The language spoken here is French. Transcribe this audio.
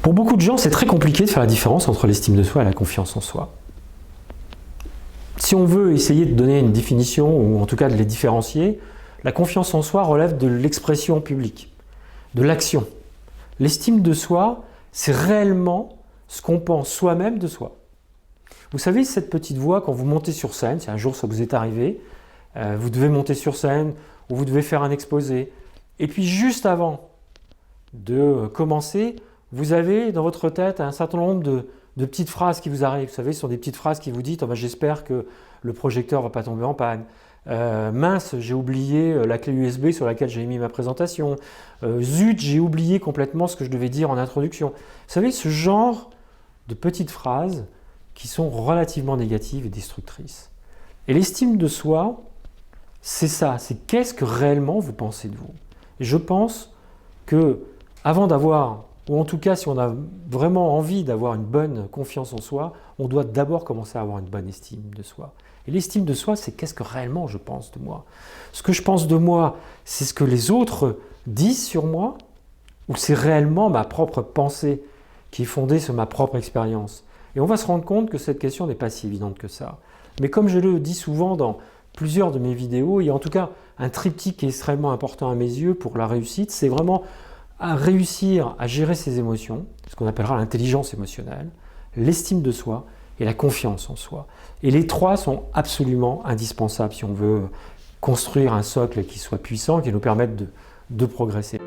Pour beaucoup de gens, c'est très compliqué de faire la différence entre l'estime de soi et la confiance en soi. Si on veut essayer de donner une définition, ou en tout cas de les différencier, la confiance en soi relève de l'expression publique, de l'action. L'estime de soi, c'est réellement ce qu'on pense soi-même de soi. Vous savez, cette petite voix, quand vous montez sur scène, si un jour ça vous est arrivé, vous devez monter sur scène, ou vous devez faire un exposé, et puis juste avant de commencer, vous avez dans votre tête un certain nombre de petites phrases qui vous arrivent. Vous savez, ce sont des petites phrases qui vous disent oh, « j'espère que le projecteur ne va pas tomber en panne ». Mince, j'ai oublié la clé USB sur laquelle j'ai mis ma présentation. Zut, j'ai oublié complètement ce que je devais dire en introduction. Vous savez, ce genre de petites phrases qui sont relativement négatives et destructrices. Et l'estime de soi, c'est ça, c'est qu'est-ce que réellement vous pensez de vous. Et je pense que avant d'avoir, ou en tout cas si on a vraiment envie d'avoir une bonne confiance en soi, on doit d'abord commencer à avoir une bonne estime de soi. Et l'estime de soi, c'est qu'est-ce que réellement je pense de moi. Ce que je pense de moi, c'est ce que les autres disent sur moi, ou c'est réellement ma propre pensée qui est fondée sur ma propre expérience. Et on va se rendre compte que cette question n'est pas si évidente que ça. Mais comme je le dis souvent dans plusieurs de mes vidéos, il y a en tout cas un triptyque qui est extrêmement important à mes yeux pour la réussite, c'est vraiment à réussir à gérer ses émotions, ce qu'on appellera l'intelligence émotionnelle, l'estime de soi et la confiance en soi. Et les trois sont absolument indispensables si on veut construire un socle qui soit puissant, qui nous permette de progresser.